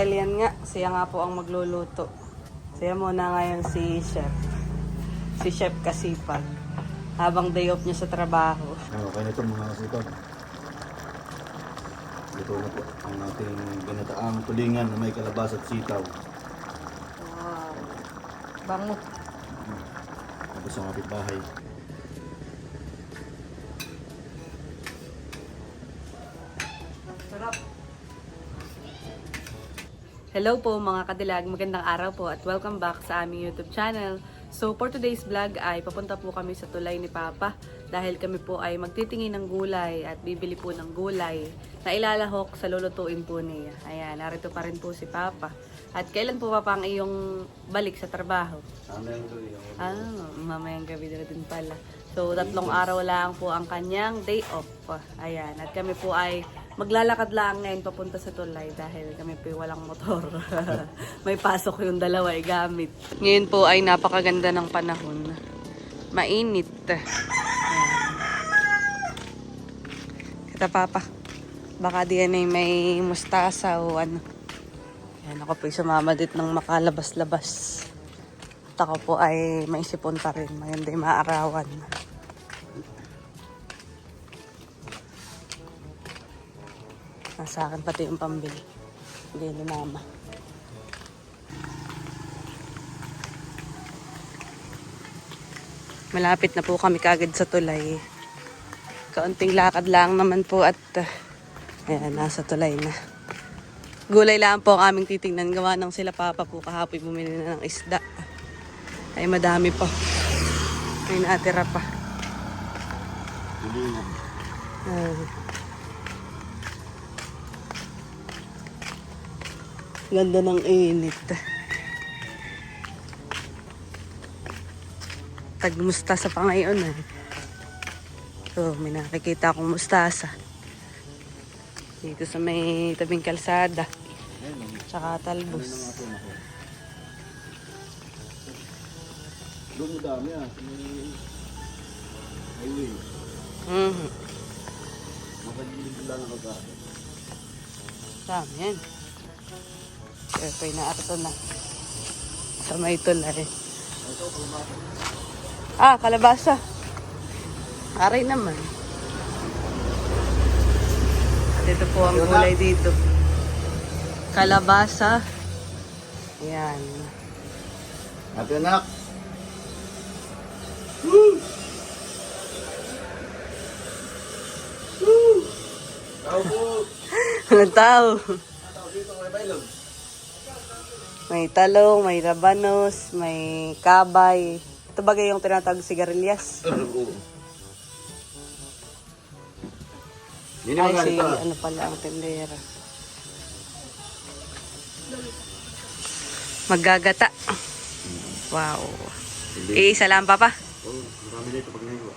Dahil yan nga, siya nga po ang magluluto. Siya muna ngayon si Chef. Si Chef Kasipag. Habang day off niya sa trabaho. Okay na ito mga kasipag. Ito na po ang ating ginataang tulingan na may kalabas at sitaw. Wow. Bango. Tapos ang kapitbahay. Sarap. Hello po mga kadilag, magandang araw po at welcome back sa aming YouTube channel. So for today's vlog ay papunta po kami sa tulay ni Papa dahil kami po ay magtitingin ng gulay at bibili po ng gulay na ilalahok sa lulutuin po niya. Ayan, narito pa rin po si Papa. At kailan po Papa ang iyong balik sa trabaho? Mamayang gabi na din pala. So 3 araw lang po ang kanyang day off. Ayan, at kami po ay maglalakad lang ngayon papunta sa tulay dahil kami po walang motor. May pasok yung dalawa gamit. Ngayon po ay napakaganda ng panahon. Mainit. Kita Papa, baka diyan ay may mustasa o ano. Yan, ako po sumama dit ng makalabas-labas. At ako po ay may sipon pa rin. Maganda yung maarawan. Nasa akin pati yung pambili. Hindi ni Mama. Malapit na po kami kagad sa tulay. Kaunting lakad lang naman po at ayan, nasa tulay na. Gulay lang po ang aming titingnan. Gawa ng sila Papa po kahapon bumili na ng isda. Ay madami pa. May natira pa. Ganda ng init. Tag-mustasa pa ngayon eh. So, may nakikita akong mustasa. Dito sa may tabing kalsada. Tsaka talbos. Doon dami highway. Makagilid lang ako ka. Dami yan. Kaya pa inaarto na. Sa may tulay. Ah, kalabasa. Aray naman. Dito po ang gulay dito. Kalabasa. Ayan. Ate anak. Tao po. Walang tao. Tao dito may bailog. May talong, may rabanos, may kabay. Ito bagay yung tinatawag sigarilyas. Ay, si ano pala ang tendera. Maggagata. Wow. Iisa lang Papa. Marami dito pag naiwa.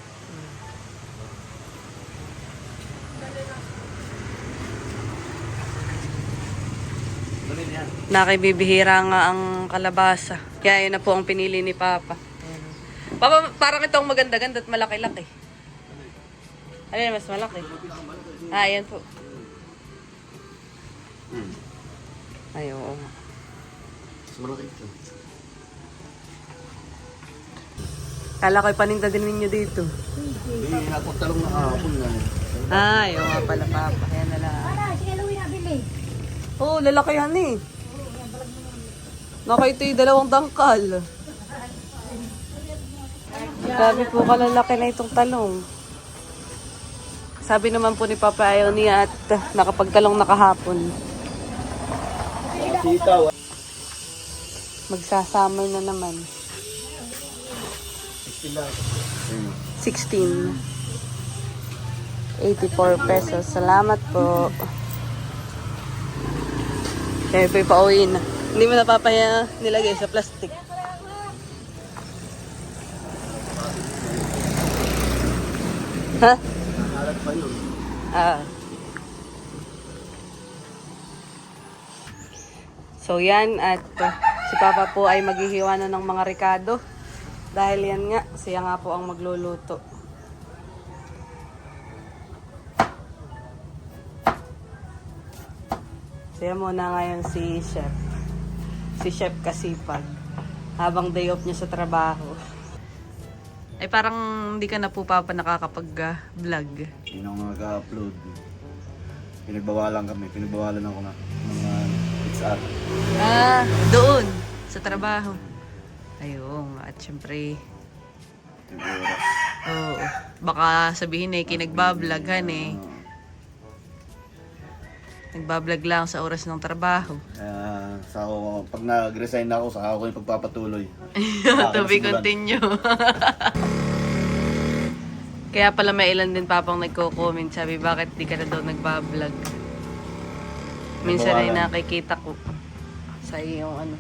Nakibibihira nga ang kalabasa. Kaya yun na po ang pinili ni Papa. Papa, parang itong maganda-ganda at malaki-laki. Ano yun, mas malaki? Ah, yan po. Ay, oo. Mas malaki ito. Kala ko'y paninda din ninyo dito. Hindi, nakutalong na kahapon na. Ay, oo nga pala Papa. Ayan na lang. Oo, lalaki yan eh. Naka ito'y 2 dangkal. Grabe po kalalaki na itong talong. Sabi naman po ni Papa ayaw niya at nakapagtalong na kahapon. Sitaw. Magsasamay na naman. 16. 84 pesos. Salamat po. Kaya po'y pauwiin na. Hindi mo na Papa nilagay sa plastic. Ha? Halat pa yun. Ah. So yan at si Papa po ay maghihiwa na ng mga ricado. Dahil yan nga, siya nga po ang magluluto. Siya muna ngayon si Chef. Si Chef Kasipag. Habang day off niya sa trabaho. Ay parang hindi ka na po papa nakakapag-vlog. Hindi na ako nag-upload. Pinagbawalan kami. Pinagbawalan ako na mga HR. Ah, doon. Sa trabaho. Ayun. At syempre, Yung oras. oo. Baka sabihin eh, kinagbabloghan eh. Nagbablog lang sa oras ng trabaho. Pag nag-resign na ako, saka ako yung pagpapatuloy. To be continue. Kaya pala may ilan din papang nagko-comment. Sabi, bakit di ka na daw nagbablog? Minsan ay nakikita ko sa iyong ano.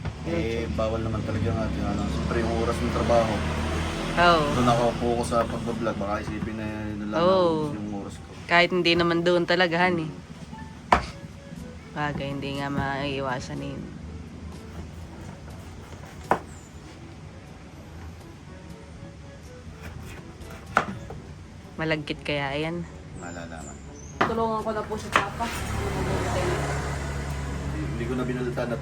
Bawal naman talaga nga. Siyempre yung oras ng trabaho. Oo. Doon ako focus sa pagbablog. Baka isipin na yun lang yung oras ko. Kahit hindi naman doon talaga, han eh. Bagay, hindi nga maiiwasan yun. Malagkit kaya yan. Malalaman. Tulungan ko na po si Papa. Hindi ko na binalitan at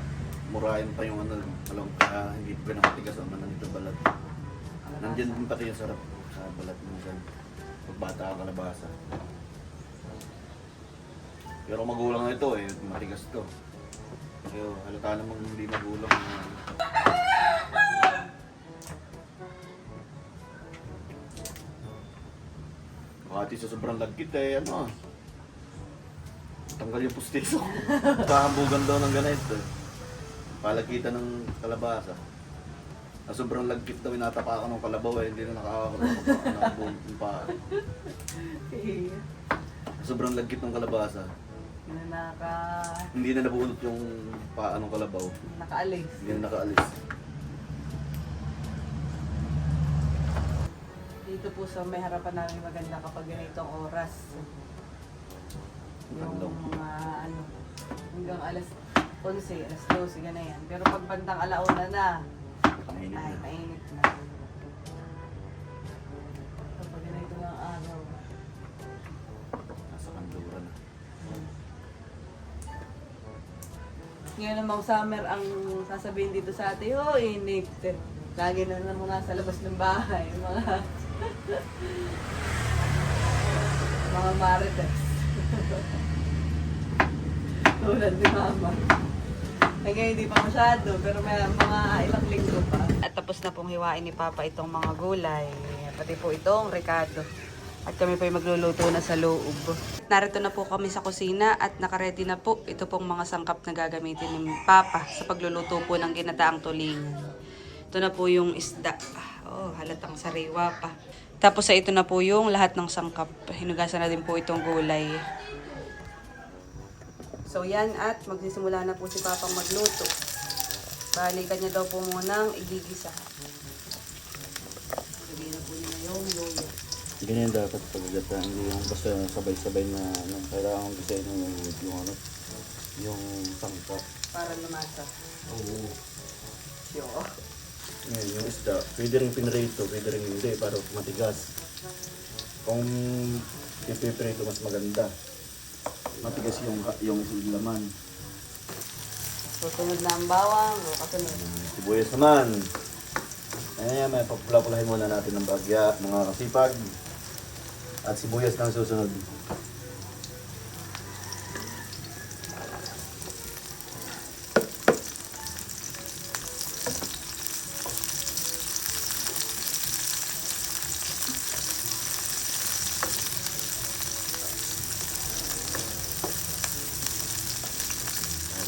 murahin pa yung ano. Alam, hindi pa nakatigas ang manan nito balat. Nandiyan din pati yung sarap sa balat minsan. Pagbata ka kalabasa. Pero magulang na ito eh, matigas to. Pero halata namang hindi magulang. Bakit sa sobrang lagkit eh, ano tanggal yung pustiso. Kahambugan daw ng ganito eh. Palagkitan ng kalabasa. Na sobrang lagkit daw, inatapakan ng kalabaw eh, hindi na nakakapag ng paa. Sobrang lagkit ng kalabasa. Hindi na nabunot yung paa ng kalabaw. Nakaalis. Hindi na nakaalis. Dito po sa may harapan namin maganda kapag ganitong oras. Yung mga ano, hanggang alas 11, alas 12, ganyan. Pero pag bandang alauna na, Mainit ay, na. mainit na. Kapag ganito ng araw. Nasa kanduran na. Ngayon namang summer ang sasabihin dito sa atin, oh, init. Lagi na naman nasa labas ng bahay, mga marites. Tulad ni Mama. Ay ngayon hindi pa masyado, pero may mga ilang linggo pa. At tapos na pong hiwain ni Papa itong mga gulay. Pati po itong Ricardo. At kami po ay magluluto na sa loob. Narito na po kami sa kusina at nakaredy na po ito pong mga sangkap na gagamitin ni Papa sa pagluluto po ng ginataang tulingan. Ito na po yung isda. Oh, halatang sariwa pa. Tapos sa ito na po yung lahat ng sangkap. Hinugasan na din po itong gulay. So yan at magsisimula na po si Papang magluto. Balikan niya daw po munang igigisa. Sabihin na po nila yung yoyo. Ganyan dapat pagagata, hindi yung basta sabay-sabay na ano, kailangan kasi yung sangkap. Para lumasa. Oo. Yo. Ngayon, yung isda, pwede rin pinrito, pwede rin hindi, para matigas. Kung ipiprito, mas maganda. Matigas yung laman. Susunod na ang bawang o kasunod. Sibuyas naman. Ayan, may papula-pulahin muna natin ng bagya, mga kasipag. At sibuyas na ang susunod.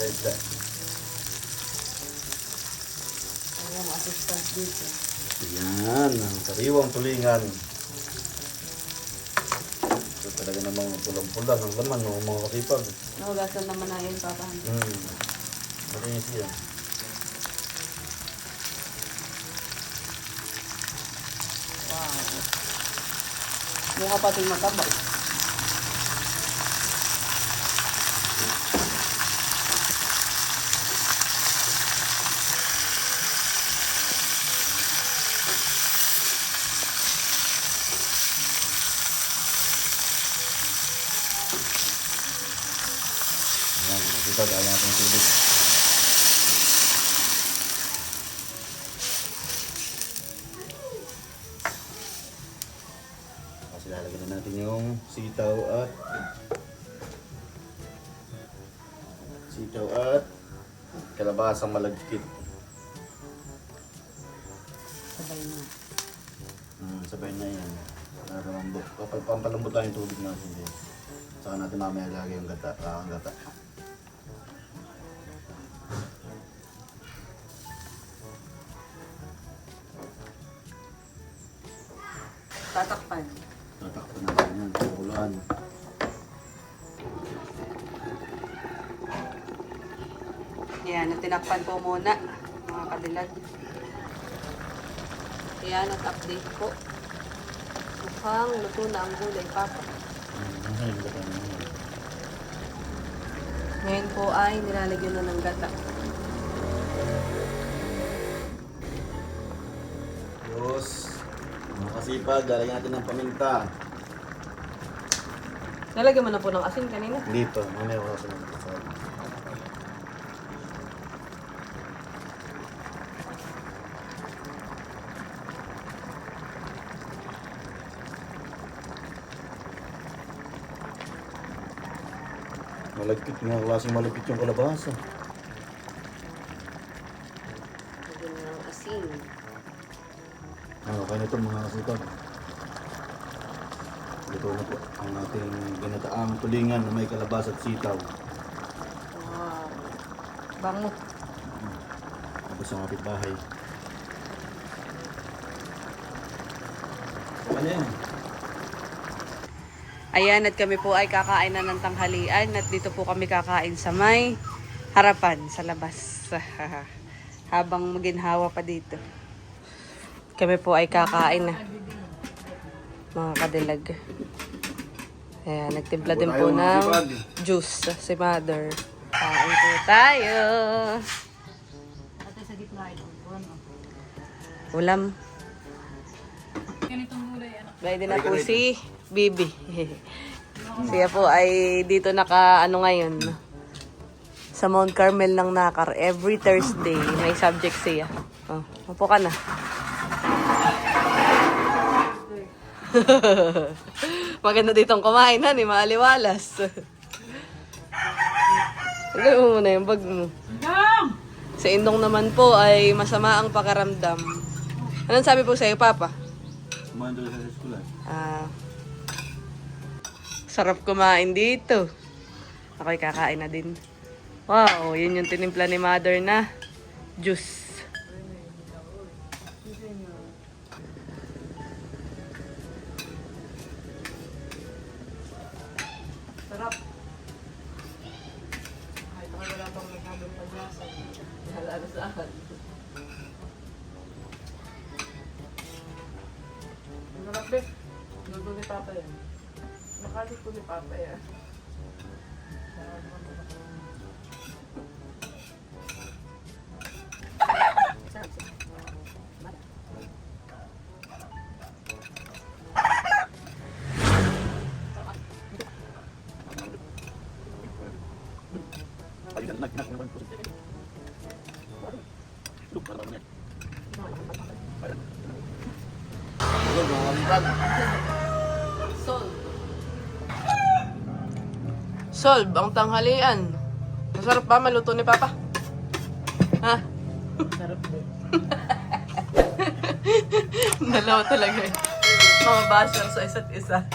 Isda. Ayan, ang assistant dito. Ayan, ang sariwang tulingan. Ito talaga namang pulang-pula ng laman, no, mga kasipag. Nahugasan naman na yun, Papa. Malinis yan. Wow. Mukha pating mataba. Ayan, mga kasipag, ayaw natin natin yung sitaw at kalabasang malagkit. Sabay na. Sabay na yan. Pampalambot lang yung tubig natin din. Saka natin mamaya lagay yung gata. Ang gata. Tatakpan. Tatakpan natin yan. Kukuluan. Ayan, at tinakpan po muna, mga kadilag. Ayan, at update po. Mukhang luto na ang gulay, Papa. Yung gata naman. Ngayon po ay nilalagyan na ng gata. Diyos. Mga kasipag, lalagyan natin ng paminta. Nalagyan mo na po ng asin kanina. Hindi pa. Mamaya wala sa mga kasal. Malagkit nga, klaseng malagkit yung kalabasa. Lagyan na ng asin. Okay na ito mga kasipag. Luto na po ang ating ginataang tulingan na may kalabasa at sitaw. Wow. Bango. Tapos ang ating bahay. Ano yan? Ayan, at kami po ay kakain na ng tanghalian at dito po kami kakain sa may harapan sa labas. Habang maginhawa pa dito. Kami po ay kakain na. Mga kadilag. Ayan, nagtimpla din po ng juice si Mother. Kain po tayo. Ulam. Ready na po si Bibi. Siya po ay dito ano ngayon. Sa Mount Carmel ng Nakar. Every Thursday may subject siya. Oh, upo ka na. Maganda ditong kumain ha, ni Maaliwalas. Gawin mo muna yung bag mo. Si Indong naman po ay masama ang pakaramdam. Anong sabi po sa'yo, Papa? Kumando sa eskulan. Sarap kumain dito. Ako'y kakain na din. Wow, yun yung tinimpla ni Mother na juice. Sarap. Kahit ako wala pang naghabang paglasa. Halala sa akin. Sarap din. Luto ni Papa yan. Nakalit ko ni Papa yan. Solve ang tanghalian. Masarap ba maluto ni Papa? Ha? Sarap din. Dalawa talaga eh. Mga basher sa isa't isa.